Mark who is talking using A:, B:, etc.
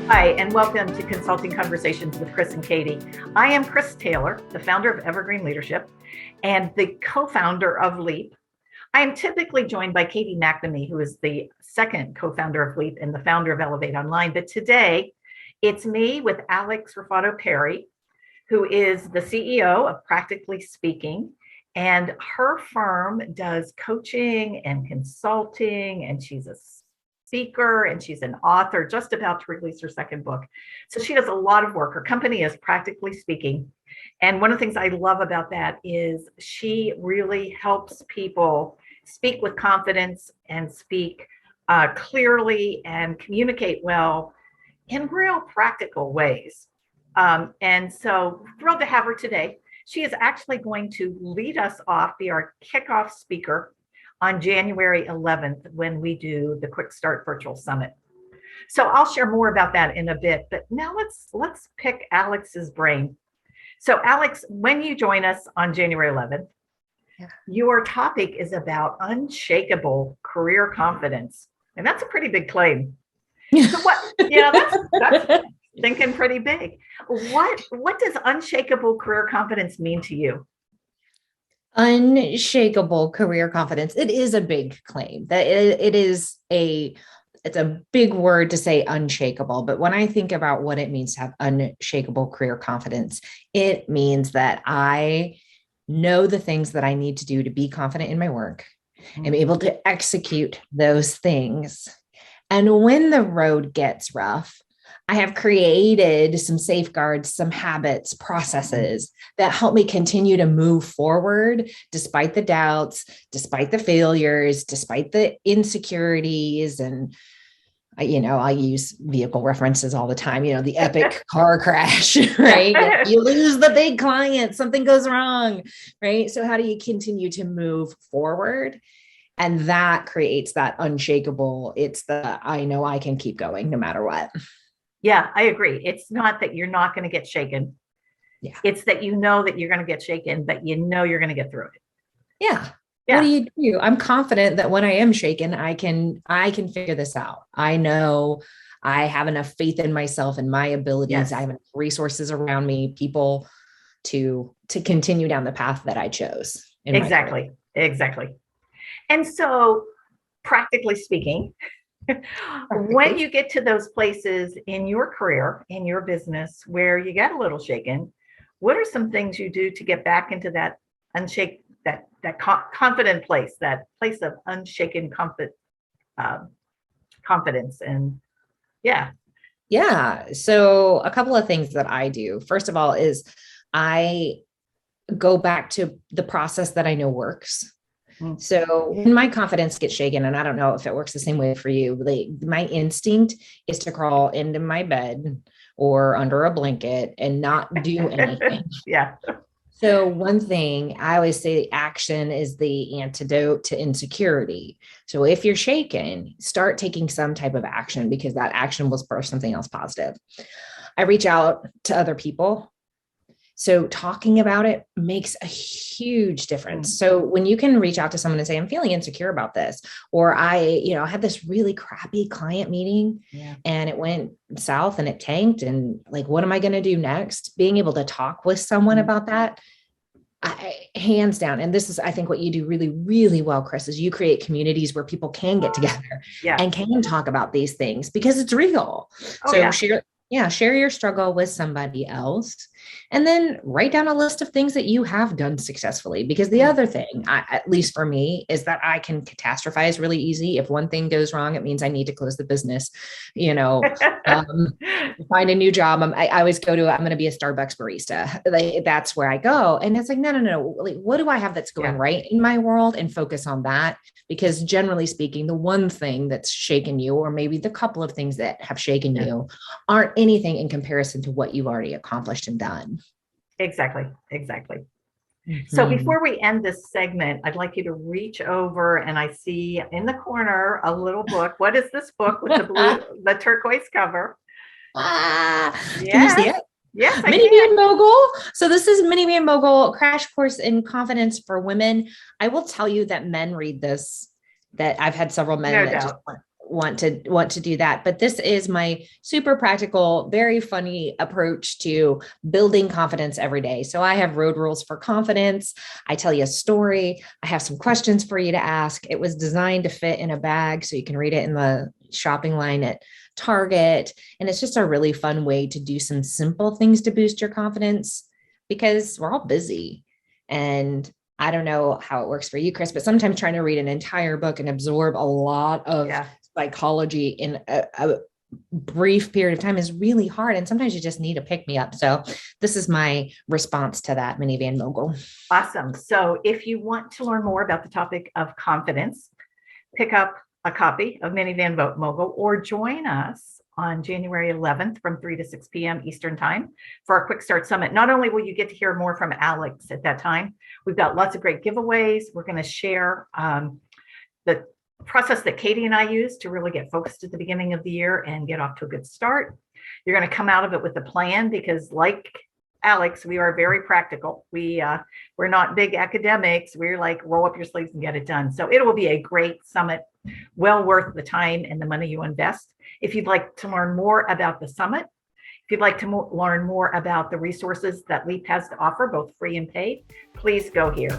A: Hi, and welcome to Consulting Conversations with Kris and Katie. I am Kris Taylor, the founder of Evergreen Leadership and the co-founder of Leap. I am typically joined by Katie McNamee, who is the second co-founder of Leap and the founder of Elevate Online. But today, it's me with Alex Rufato Perry, who is the CEO of Practically Speaking. And her firm does coaching and consulting, and she's a speaker and she's an author, just about to release her second book. So she does a lot of work. Her company is Practically Speaking. And one of the things I love about that is she really helps people speak with confidence and speak clearly and communicate well in real practical ways. And so thrilled to have her today. She is actually going to lead us off, be our kickoff speaker on January 11th when we do the Quick Start Virtual Summit. So I'll share more about that in a bit, but now let's pick Alex's brain. So Alex, when you join us on January 11th, your topic is about unshakable career confidence. And that's a pretty big claim. So that's thinking pretty big. What does unshakable career confidence mean to you?
B: Unshakable career confidence. It is a big claim. That it's a big word to say unshakable. But when I think about what it means to have unshakable career confidence, it means that I know the things that I need to do to be confident in my work. I'm able to execute those things. And when the road gets rough, I have created some safeguards, some habits, processes that help me continue to move forward despite the doubts, despite the failures, despite the insecurities. And, I use vehicle references all the time, the epic car crash, right? You lose the big client, something goes wrong, right? So how do you continue to move forward? And that creates that unshakable. It's I know I can keep going no matter what.
A: Yeah, I agree. It's not that you're not going to get shaken.
B: Yeah.
A: It's that you know that you're going to get shaken, but you know you're going to get through it.
B: Yeah. What do you do? I'm confident that when I am shaken, I can figure this out. I know I have enough faith in myself and my abilities. Yes. I have enough resources around me, people to continue down the path that I chose.
A: Exactly. And so, practically speaking, when you get to those places in your career, in your business, where you get a little shaken, what are some things you do to get back into that confident place, that place of unshaken confidence? And
B: yeah. So a couple of things that I do. First of all, is I go back to the process that I know works. So when my confidence gets shaken, and I don't know if it works the same way for you, my instinct is to crawl into my bed or under a blanket and not do anything.
A: Yeah.
B: So one thing I always say, action is the antidote to insecurity. So if you're shaken, start taking some type of action, because that action will spur something else positive. I reach out to other people. So talking about it makes a huge difference. So when you can reach out to someone and say, I'm feeling insecure about this, or I had this really crappy client meeting and it went south and it tanked, and what am I going to do next? Being able to talk with someone about that, hands down. And this is, I think, what you do really, really well, Kris, is you create communities where people can get together and can talk about these things because it's real. Share your struggle with somebody else, and then write down a list of things that you have done successfully. Because the other thing, at least for me, is that I can catastrophize really easy. If one thing goes wrong, it means I need to close the business, find a new job. I always go to, I'm going to be a Starbucks barista. That's where I go. And it's no. What do I have that's going right in my world, and focus on that? Because generally speaking, the one thing that's shaken you, or maybe the couple of things that have shaken you, aren't anything in comparison to what you've already accomplished and done.
A: Exactly. So before we end this segment, I'd like you to reach over, and I see in the corner a little book. What is this book with the turquoise cover?
B: Can you see it?
A: Yes,
B: Minivan Mogul. So this is Minivan Mogul, Crash Course in Confidence for Women. I will tell you that men read this, that I've had several men that just want to do that. But this is my super practical, very funny approach to building confidence every day. So I have road rules for confidence. I tell you a story. I have some questions for you to ask. It was designed to fit in a bag so you can read it in the shopping line at Target. And it's just a really fun way to do some simple things to boost your confidence because we're all busy. And I don't know how it works for you, Kris, but sometimes trying to read an entire book and absorb a lot of psychology in a brief period of time is really hard. And sometimes you just need a pick me up. So this is my response to that, Minivan Mogul.
A: Awesome. So if you want to learn more about the topic of confidence, pick up a copy of Minivan Mogul or join us on January 11th from 3 to 6 p.m. Eastern Time for our Quick Start Summit. Not only will you get to hear more from Alex at that time, we've got lots of great giveaways. We're going to share the process that Katie and I use to really get focused at the beginning of the year and get off to a good start. You're going to come out of it with a plan because, like Alex, we are very practical. We're not big academics. We're like roll up your sleeves and get it done. So it will be a great summit, well worth the time and the money you invest. If you'd like to learn more about the summit, if you'd like to learn more about the resources that LEAP has to offer, both free and paid, please go here.